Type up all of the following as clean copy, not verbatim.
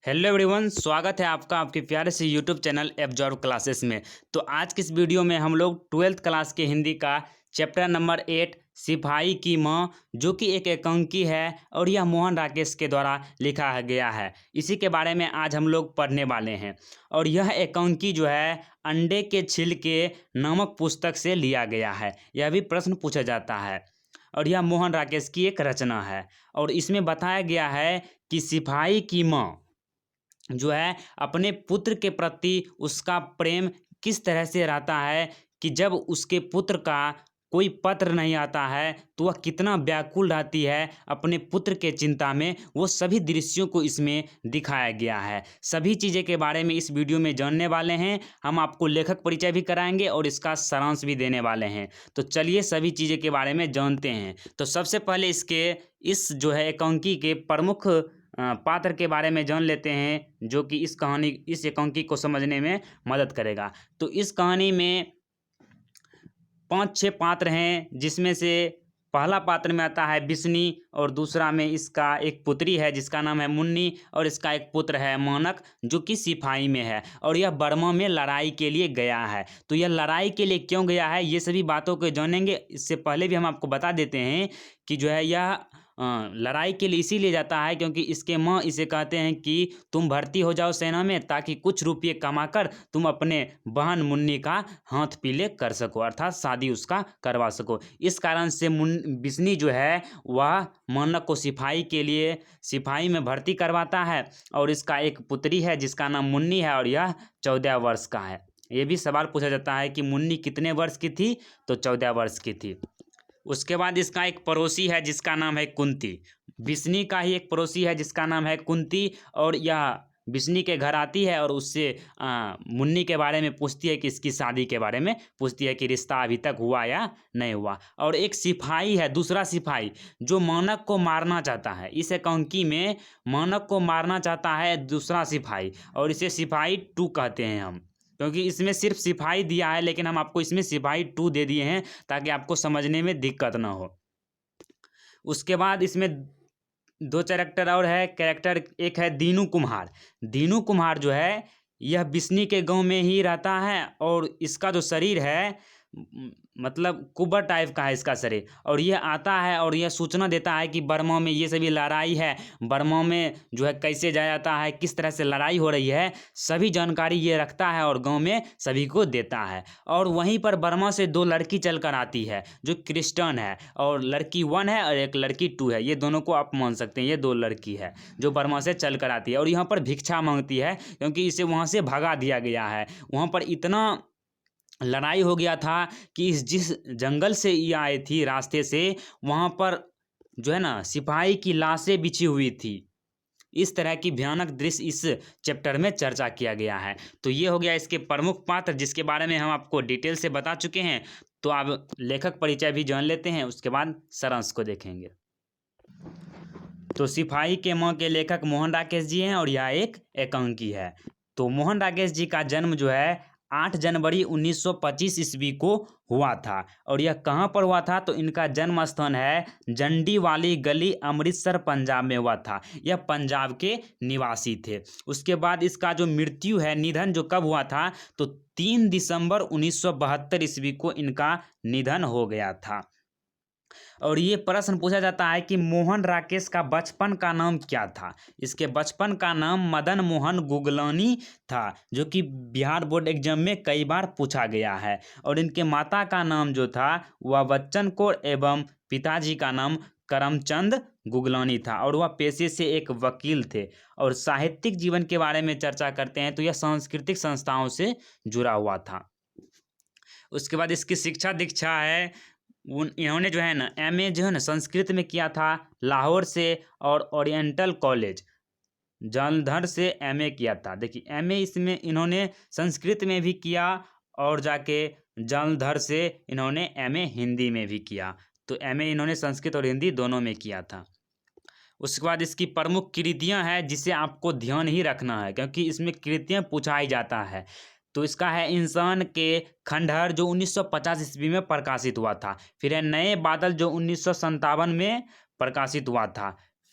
Hello everyone, स्वागत है आपका आपके प्यारे से यूट्यूब चैनल एब्जॉर्ब क्लासेस में। तो आज की इस वीडियो में हम लोग 12th क्लास के हिंदी का चैप्टर नंबर 8 सिपाही की माँ, जो कि एक एकांकी है और यह मोहन राकेश के द्वारा लिखा गया है, इसी के बारे में आज हम लोग पढ़ने वाले हैं। और यह एकांकी जो है अंडे के छिलके नामक पुस्तक से लिया गया है। यह भी प्रश्न पूछा जाता है और यह मोहन राकेश की एक रचना है। और इसमें बताया गया है कि सिपाही की माँ जो है अपने पुत्र के प्रति उसका प्रेम किस तरह से रहता है कि जब उसके पुत्र का कोई पत्र नहीं आता है तो वह कितना व्याकुल रहती है अपने पुत्र के चिंता में। वो सभी दृश्यों को इसमें दिखाया गया है। सभी चीज़ें के बारे में इस वीडियो में जानने वाले हैं। हम आपको लेखक परिचय भी कराएंगे और इसका सारांश भी देने वाले हैं। तो चलिए सभी चीज़ें के बारे में जानते हैं। तो सबसे पहले इस जो है एकांकी के प्रमुख पात्र के बारे में जान लेते हैं, जो कि इस एकांकी को समझने में मदद करेगा। तो इस कहानी में 5-6 पात्र हैं, जिसमें से पहला पात्र में आता है बिस्नी और दूसरा में इसका एक पुत्री है जिसका नाम है मुन्नी और इसका एक पुत्र है मानक, जो कि सिपाही में है और यह बर्मा में लड़ाई के लिए गया है। तो यह लड़ाई के लिए क्यों गया है, ये सभी बातों को जानेंगे। इससे पहले भी हम आपको बता देते हैं कि जो है यह लड़ाई के लिए इसीलिए जाता है क्योंकि इसके माँ इसे कहते हैं कि तुम भर्ती हो जाओ सेना में, ताकि कुछ रुपये कमाकर तुम अपने बहन मुन्नी का हाथ पीले कर सको, अर्थात शादी उसका करवा सको। इस कारण से बिस्नी जो है वह मानक को सिपाही में भर्ती करवाता है। और इसका एक पुत्री है जिसका नाम मुन्नी है और यह 14 वर्ष का है। ये भी सवाल पूछा जाता है कि मुन्नी कितने वर्ष की थी, तो 14 वर्ष की थी। उसके बाद इसका एक पड़ोसी है जिसका नाम है कुंती। बिस्नी का ही एक पड़ोसी है जिसका नाम है कुंती और यह बिस्नी के घर आती है और उससे मुन्नी के बारे में पूछती है कि इसकी शादी के बारे में पूछती है कि रिश्ता अभी तक हुआ या नहीं हुआ। और एक सिपाही है, दूसरा सिपाही, जो मानक को मारना चाहता है। इस एकांकी में मानक को मारना चाहता है दूसरा सिपाही और इसे सिपाही 2 कहते हैं हम, क्योंकि इसमें सिर्फ सिपाही दिया है लेकिन हम आपको इसमें सिपाही 2 दे दिए हैं ताकि आपको समझने में दिक्कत ना हो। उसके बाद इसमें 2 कैरेक्टर और है। कैरेक्टर एक है दीनू कुम्हार। दीनू कुम्हार जो है यह बिस्नी के गांव में ही रहता है और इसका जो शरीर है मतलब कुबर टाइप का है इसका शरीर। और यह आता है और यह सूचना देता है कि बर्मा में ये सभी लड़ाई है, बर्मा में जो है कैसे जाया जाता है, किस तरह से लड़ाई हो रही है, सभी जानकारी ये रखता है और गांव में सभी को देता है। और वहीं पर बर्मा से 2 लड़की चल कर आती है जो क्रिश्चियन है, और लड़की 1 है और एक लड़की 2 है। ये दोनों को आप मान सकते हैं, ये 2 लड़की है जो बर्मा से चल कर आती है और यहाँ पर भिक्षा मांगती है क्योंकि इसे वहाँ से भगा दिया गया है। वहाँ पर इतना लड़ाई हो गया था कि जिस जंगल से ये आई थी रास्ते से, वहाँ पर जो है ना सिपाही की लाशें बिछी हुई थी। इस तरह की भयानक दृश्य इस चैप्टर में चर्चा किया गया है। तो ये हो गया इसके प्रमुख पात्र जिसके बारे में हम आपको डिटेल से बता चुके हैं। तो आप लेखक परिचय भी जान लेते हैं, उसके बाद सारांश को देखेंगे। तो सिपाही के माँ के लेखक मोहन राकेश जी हैं और यह एक एकांकी है। तो मोहन राकेश जी का जन्म जो है 8 जनवरी 1925 ईस्वी को हुआ था। और यह कहाँ पर हुआ था, तो इनका जन्म स्थान है जंडी वाली गली, अमृतसर, पंजाब में हुआ था। यह पंजाब के निवासी थे। उसके बाद इसका जो मृत्यु है, निधन जो कब हुआ था, तो 3 दिसंबर 1972 ईस्वी को इनका निधन हो गया था। और ये प्रश्न पूछा जाता है कि मोहन राकेश का बचपन का नाम क्या था। इसके बचपन का नाम मदन मोहन गुगलानी था, जो कि बिहार बोर्ड एग्जाम में कई बार पूछा गया है। और इनके माता का नाम जो था वह बच्चन कौर एवं पिताजी का नाम करमचंद गुगलानी था और वह पेशे से एक वकील थे। और साहित्यिक जीवन के बारे में चर्चा करते हैं तो यह सांस्कृतिक संस्थाओं से जुड़ा हुआ था। उसके बाद इसकी शिक्षा दीक्षा है, इन्होंने जो है ना एमए जो है ना संस्कृत में किया था लाहौर से, और ओरिएंटल कॉलेज जालंधर से एमए किया था। देखिए एमए इसमें इन्होंने संस्कृत में भी किया और जाके जालंधर से इन्होंने एमए हिंदी में भी किया। तो एमए इन्होंने संस्कृत और हिंदी दोनों में किया था। उसके बाद इसकी प्रमुख कृतियां हैं जिसे आपको ध्यान ही रखना है क्योंकि इसमें कृतियां पूछा ही जाता है। तो इसका है इंसान के खंडहर जो 1950 ईस्वी में प्रकाशित हुआ था। फिर है नए बादल जो 1957 में प्रकाशित हुआ था।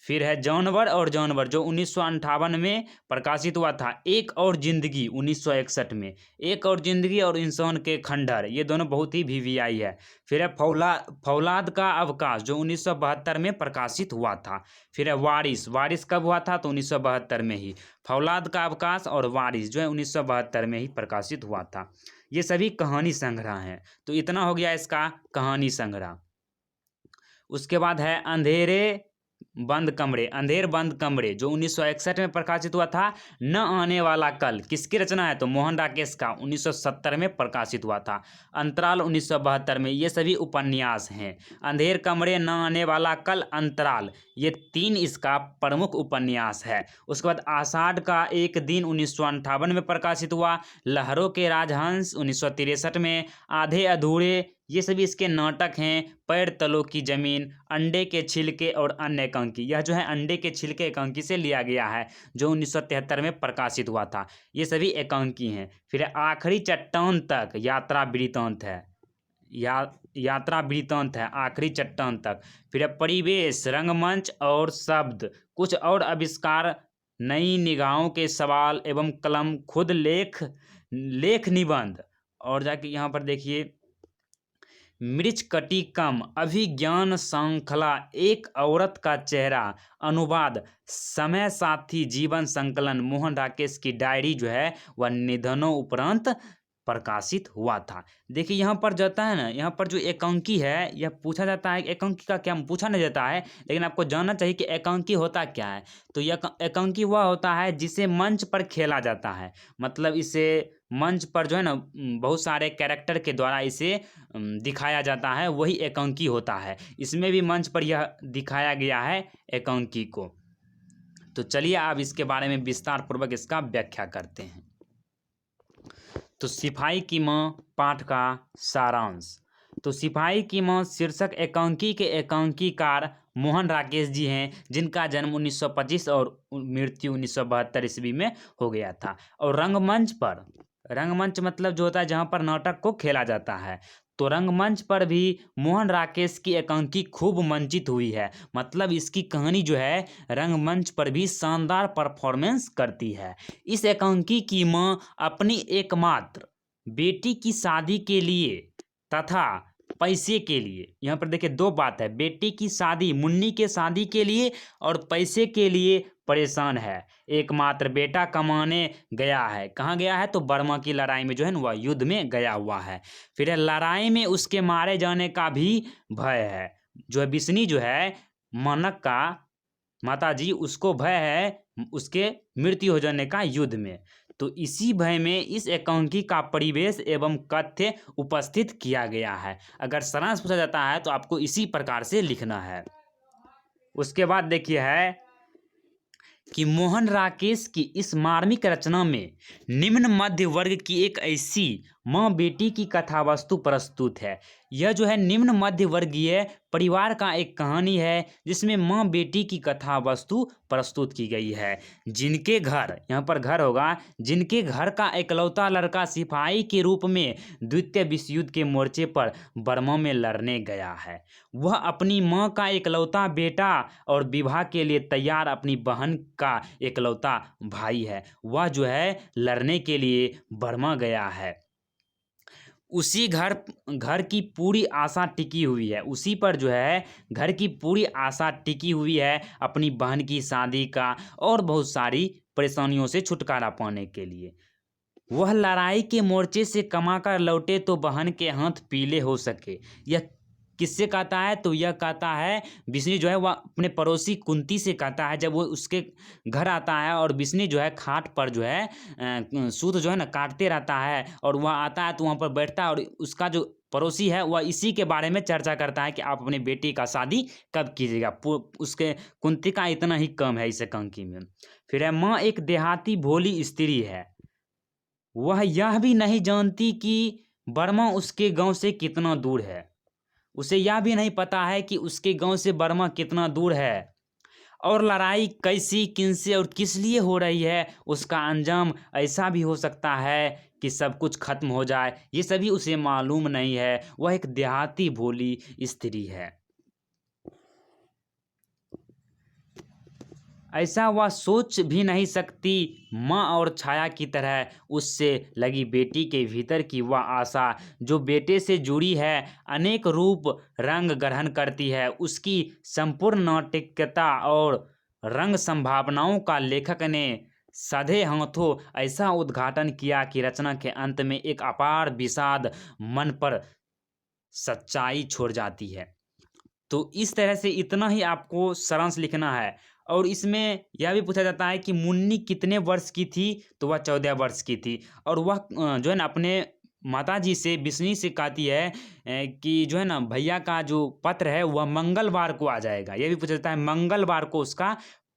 फिर है जानवर और जानवर जो 1958 में प्रकाशित हुआ था। एक और जिंदगी 1961 में। एक और जिंदगी और इंसान के खंडहर, ये दोनों बहुत ही वीवीआई है। फिर है फौलाद का अवकाश जो 1972 में प्रकाशित हुआ था। फिर है वारिस। वारिस कब हुआ था? तो 1972 में ही। फौलाद का अवकाश और वारिस जो है 1972 में ही प्रकाशित हुआ था। ये सभी कहानी संग्रह हैं। तो इतना हो गया इसका कहानी संग्रह। उसके बाद है अंधेरे बंद कमरे। अंधेर बंद कमरे जो 1961 में प्रकाशित हुआ था। न आने वाला कल किसकी रचना है? तो मोहन राकेश का 1970 में प्रकाशित हुआ था। अंतराल 1972 में। ये सभी उपन्यास हैं। अंधेर कमरे, न आने वाला कल, अंतराल, ये 3 इसका प्रमुख उपन्यास है। उसके बाद आषाढ़ का एक दिन 1958 में प्रकाशित हुआ। लहरों के राजहंस 1963 में। आधे अधूरे, ये सभी इसके नाटक हैं। पैर तलों की जमीन, अंडे के छिलके और अन्य एकांकी, यह जो है अंडे के छिलके एकांकी से लिया गया है जो 1973 में प्रकाशित हुआ था। ये सभी एकांकी हैं। फिर आखिरी चट्टान तक यात्रा वृत्तांत है। यात्रा वृत्तांत है आखिरी चट्टान तक। फिर परिवेश, रंगमंच और शब्द, कुछ और आविष्कार, नई निगाहों के सवाल एवं कलम, खुद लेख निबंध। और जाके यहाँ पर देखिए मृच्छकटिकम, अभिज्ञान श्रृंखला, एक औरत का चेहरा, अनुवाद, समय साथी जीवन संकलन, मोहन राकेश की डायरी जो है वह निधनों उपरांत प्रकाशित हुआ था। देखिए यहाँ पर जाता है ना, यहाँ पर जो एकांकी है यह पूछा जाता है। एकांकी का क्या पूछा नहीं जाता है, लेकिन आपको जानना चाहिए कि एकांकी होता क्या है। तो यह एकांकी वह होता है जिसे मंच पर खेला जाता है। मतलब इसे मंच पर जो है ना बहुत सारे कैरेक्टर के द्वारा इसे दिखाया जाता है, वही एकांकी होता है। इसमें भी मंच पर यह दिखाया गया है एकांकी को। तो चलिए अब इसके बारे में विस्तार पूर्वक इसका व्याख्या करते हैं। तो सिपाही की मां पाठ का सारांश। तो सिपाही की मां शीर्षक एकांकी के एकांकीकार मोहन राकेश जी हैं, जिनका जन्म 1925 और मृत्यु 1972 ईस्वी में हो गया था। और रंगमंच मतलब जो होता है जहाँ पर नाटक को खेला जाता है, तो रंगमंच पर भी मोहन राकेश की एकांकी खूब मंचित हुई है। मतलब इसकी कहानी जो है रंगमंच पर भी शानदार परफॉर्मेंस करती है। इस एकांकी की मां अपनी एकमात्र बेटी की शादी के लिए तथा पैसे के लिए, यहाँ पर देखिए 2 बात है, बेटी की शादी, मुन्नी के शादी के लिए और पैसे के लिए परेशान है। एकमात्र बेटा कमाने गया है। कहाँ गया है? तो बर्मा की लड़ाई में जो है ना वह युद्ध में गया हुआ है। फिर लड़ाई में उसके मारे जाने का भी भय है। जो है बिस्नी जो है मानक का माता जी, उसको भय है उसके मृत्यु हो जाने का युद्ध में। तो इसी भय में इस एकांकी का परिवेश एवं कथ्य उपस्थित किया गया है। अगर सारांश पूछा जाता है तो आपको इसी प्रकार से लिखना है। उसके बाद देखिए है कि मोहन राकेश की इस मार्मिक रचना में निम्न मध्य वर्ग की एक ऐसी माँ बेटी की कथा वस्तु प्रस्तुत है। यह जो है निम्न मध्य वर्गीय परिवार का एक कहानी है जिसमें माँ बेटी की कथा वस्तु प्रस्तुत की गई है। जिनके घर, यहाँ पर घर होगा, जिनके घर का इकलौता लड़का सिपाही के रूप में द्वितीय विश्व युद्ध के मोर्चे पर बर्मा में लड़ने गया है। वह अपनी माँ का इकलौता बेटा और विवाह के लिए तैयार अपनी बहन का इकलौता भाई है। वह जो है लड़ने के लिए बर्मा गया है। उसी घर की पूरी आशा टिकी हुई है, उसी पर जो है घर की पूरी आशा टिकी हुई है अपनी बहन की शादी का और बहुत सारी परेशानियों से छुटकारा पाने के लिए। वह लड़ाई के मोर्चे से कमाकर लौटे तो बहन के हाथ पीले हो सके। यह किससे कहता है? तो यह कहता है बिस्नी जो है वह अपने पड़ोसी कुंती से कहता है। जब वो उसके घर आता है और बिस्नी जो है खाट पर जो है सूत जो है ना काटते रहता है और वह आता है तो वहाँ पर बैठता है और उसका जो पड़ोसी है वह इसी के बारे में चर्चा करता है कि आप अपनी बेटी का शादी कब कीजिएगा। उसके कुंती का इतना ही कम है इस एकांकी में। फिर है माँ एक देहाती भोली स्त्री है। वह यह भी नहीं जानती कि बर्मा उसके गांव से कितना दूर है। उसे यह भी नहीं पता है कि उसके गांव से बर्मा कितना दूर है और लड़ाई कैसी, किनसे और किस लिए हो रही है। उसका अंजाम ऐसा भी हो सकता है कि सब कुछ खत्म हो जाए, ये सभी उसे मालूम नहीं है। वह एक देहाती भोली स्त्री है। ऐसा वह सोच भी नहीं सकती। माँ और छाया की तरह उससे लगी बेटी के भीतर की वह आशा जो बेटे से जुड़ी है, अनेक रूप रंग ग्रहण करती है। उसकी संपूर्ण नैतिकता और रंग संभावनाओं का लेखक ने साधे हाथों ऐसा उद्घाटन किया कि रचना के अंत में एक अपार विषाद मन पर सच्चाई छोड़ जाती है। तो इस तरह से इतना ही आपको सारांश लिखना है। और इसमें यह भी पूछा जाता है कि मुन्नी कितने वर्ष की थी, तो वह 14 वर्ष की थी। और वह जो है ना अपने माताजी से बिस्नी से कहती है कि जो है ना भैया का जो पत्र है वह मंगलवार को आ जाएगा। यह भी पूछा जाता है मंगलवार को उसका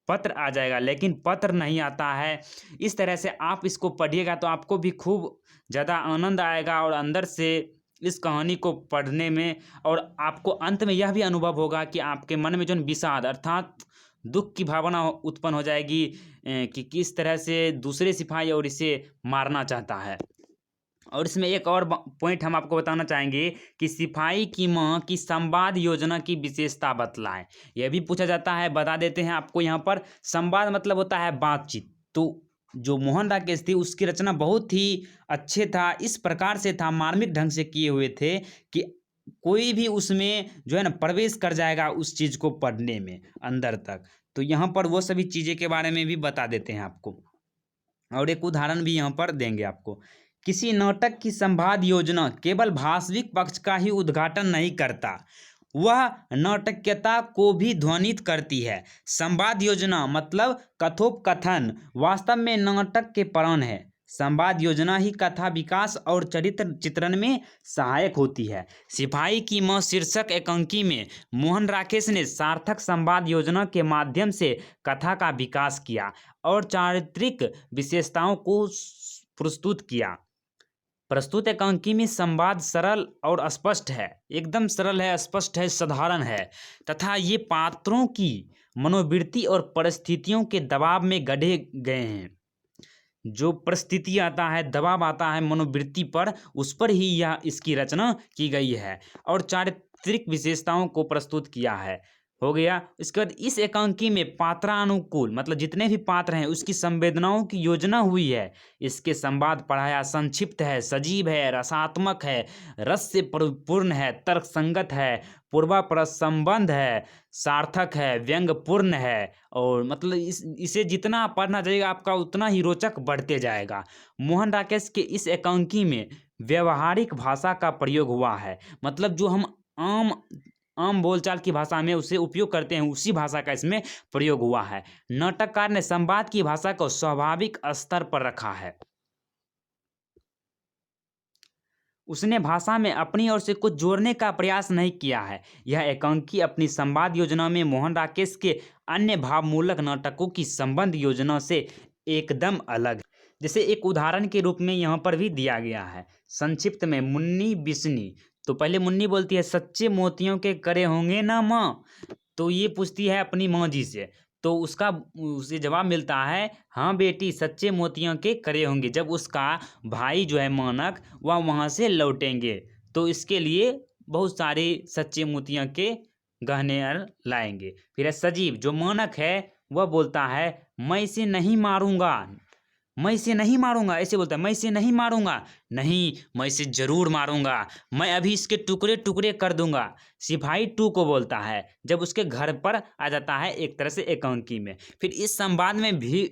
पत्र आ जाएगा, लेकिन पत्र नहीं आता है। इस तरह से आप इसको पढ़िएगा तो आपको भी खूब ज़्यादा आनंद आएगा और अंदर से इस कहानी को पढ़ने में, और आपको अंत में यह भी अनुभव होगा कि आपके मन में जो विषाद अर्थात दुख की भावना उत्पन्न हो जाएगी कि किस तरह से दूसरे सिपाही और इसे मारना चाहता है। और इसमें एक और पॉइंट हम आपको बताना चाहेंगे कि सिपाही की मां की संवाद योजना की विशेषता बतलाएं। यह भी पूछा जाता है, बता देते हैं आपको। यहाँ पर संवाद मतलब होता है बातचीत। तो जो मोहन राकेश थी उसकी रचना बहुत ही अच्छे था, इस प्रकार से था, मार्मिक ढंग से किए हुए थे कि कोई भी उसमें जो है ना प्रवेश कर जाएगा उस चीज को पढ़ने में अंदर तक। तो यहाँ पर वो सभी चीजें के बारे में भी बता देते हैं आपको, और एक उदाहरण भी यहाँ पर देंगे आपको। किसी नाटक की संवाद योजना केवल भाषविक पक्ष का ही उद्घाटन नहीं करता, वह नाटकीयता को भी ध्वनित करती है। संवाद योजना मतलब कथोपकथन वास्तव में नाटक के प्राण है। संवाद योजना ही कथा विकास और चरित्र चित्रण में सहायक होती है। सिपाही की मां शीर्षक एकांकी में मोहन राकेश ने सार्थक संवाद योजना के माध्यम से कथा का विकास किया और चारित्रिक विशेषताओं को प्रस्तुत किया। प्रस्तुत एकांकी में संवाद सरल और स्पष्ट है, एकदम सरल है, स्पष्ट है, साधारण है, तथा ये पात्रों की मनोवृत्ति और परिस्थितियों के दबाव में गढ़े गए हैं। जो परिस्थिति आता है, दबाव आता है मनोवृत्ति पर, उस पर ही यह इसकी रचना की गई है और चारित्रिक विशेषताओं को प्रस्तुत किया है। हो गया। इसके बाद इस एकांकी में पात्रानुकूल मतलब जितने भी पात्र हैं उसकी संवेदनाओं की योजना हुई है। इसके संवाद पढ़ाया संक्षिप्त है, सजीव है, रसात्मक है, रस से परिपूर्ण है, तर्कसंगत है, पूर्वापर संबंध है, सार्थक है, व्यंग्यपूर्ण है। और मतलब इसे जितना आप पढ़ना जाएगा आपका उतना ही रोचक बढ़ते जाएगा। मोहन राकेश के इस एकांकी में व्यवहारिक भाषा का प्रयोग हुआ है, मतलब जो हम आम आम बोलचाल की भाषा में उसे उपयोग करते हैं उसी भाषा का इसमें प्रयोग हुआ है। नाटककार ने संवाद की भाषा को स्वाभाविक स्तर पर रखा है। उसने भाषा में अपनी ओर से कुछ जोड़ने का प्रयास नहीं किया है। यह एकांकी अपनी संवाद योजना में मोहन राकेश के अन्य भावमूलक नाटकों की संबंध योजना से एकदम अलग है। जैसे एक उदाहरण के रूप में यहाँ पर भी दिया गया है। संक्षिप्त में मुन्नी बिस्नी, तो पहले मुन्नी बोलती है सच्चे मोतियों के करे होंगे ना माँ, तो ये पूछती है अपनी माँ जी से, तो उसका उसे जवाब मिलता है हाँ बेटी सच्चे मोतियों के करे होंगे, जब उसका भाई जो है मानक वह वहाँ से लौटेंगे तो इसके लिए बहुत सारे सच्चे मोतियों के गहने लाएंगे। फिर है सजीव, जो मानक है वह बोलता है मैं इसे नहीं मारूंगा, मैं इसे नहीं मारूंगा, ऐसे बोलता है मैं इसे नहीं मारूंगा, नहीं मैं इसे जरूर मारूंगा, मैं अभी इसके टुकड़े टुकड़े कर दूंगा। सिपाही टू को बोलता है जब उसके घर पर आ जाता है एक तरह से एकांकी में। फिर इस संवाद में भी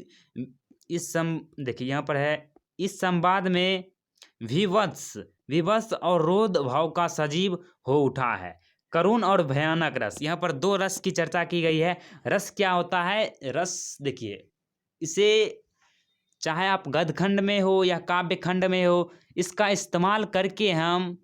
देखिए यहाँ पर है, इस संवाद में विवत्स विवत्स और रोध भाव का सजीव हो उठा है। करुण और भयानक रस, यहाँ पर दो रस की चर्चा की गई है। रस क्या होता है? रस देखिए, इसे चाहे आप गद्य खंड में हो या काव्य खंड में हो, इसका इस्तेमाल करके हम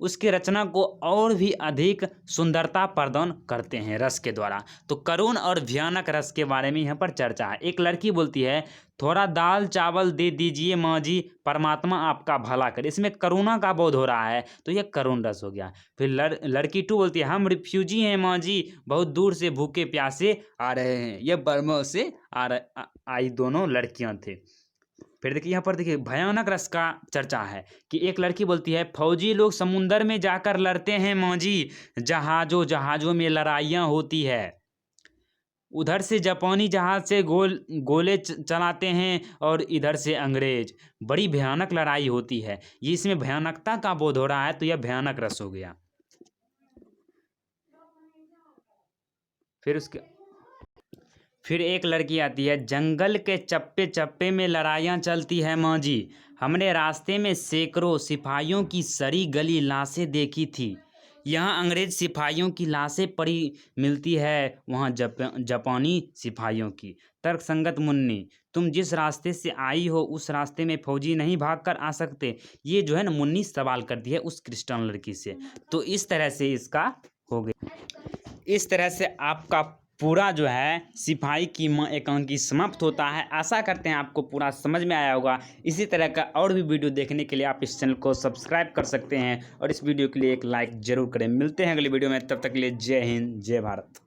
उसकी रचना को और भी अधिक सुंदरता प्रदान करते हैं रस के द्वारा। तो करुण और भयानक रस के बारे में यहाँ पर चर्चा है। एक लड़की बोलती है थोड़ा दाल चावल दे दीजिए माँ जी, परमात्मा आपका भला करे। इसमें करुणा का बोध हो रहा है, तो यह करुण रस हो गया। फिर लड़की टू बोलती है हम रिफ्यूजी हैं माँ जी, बहुत दूर से भूखे प्यासे आ रहे हैं। यह बर्मा से आई दोनों लड़कियां थे। फिर देखिए यहाँ पर देखिए भयानक रस का चर्चा है कि एक लड़की बोलती है फौजी लोग समुंदर में जाकर लड़ते हैं माँ जी, जहाजों जहाजों में लड़ाइयाँ होती है। उधर से जापानी जहाज से गोले चलाते हैं और इधर से अंग्रेज। बड़ी भयानक लड़ाई होती है। ये इसमें भयानकता का बोध हो रहा है, तो यह भयानक रस हो गया। फिर एक लड़की आती है, जंगल के चप्पे चप्पे में लड़ाइयाँ चलती है माँ जी। हमने रास्ते में सैकड़ों सिपाहियों की सड़ी गली लाशें देखी थी। यहाँ अंग्रेज सिपाहियों की लाशें पड़ी मिलती है, वहाँ जापानी सिपाहियों की। तर्कसंगत मुन्नी, तुम जिस रास्ते से आई हो उस रास्ते में फौजी नहीं भाग कर आ सकते। ये जो है ना, मुन्नी सवाल करती है उस क्रिश्चियन लड़की से। तो इस तरह से इसका हो गया। इस तरह से आपका पूरा जो है सिपाही की माँ एकांकी समाप्त होता है। आशा करते हैं आपको पूरा समझ में आया होगा। इसी तरह का और भी वीडियो देखने के लिए आप इस चैनल को सब्सक्राइब कर सकते हैं और इस वीडियो के लिए एक लाइक ज़रूर करें। मिलते हैं अगले वीडियो में, तब तक के लिए जय हिंद जय भारत।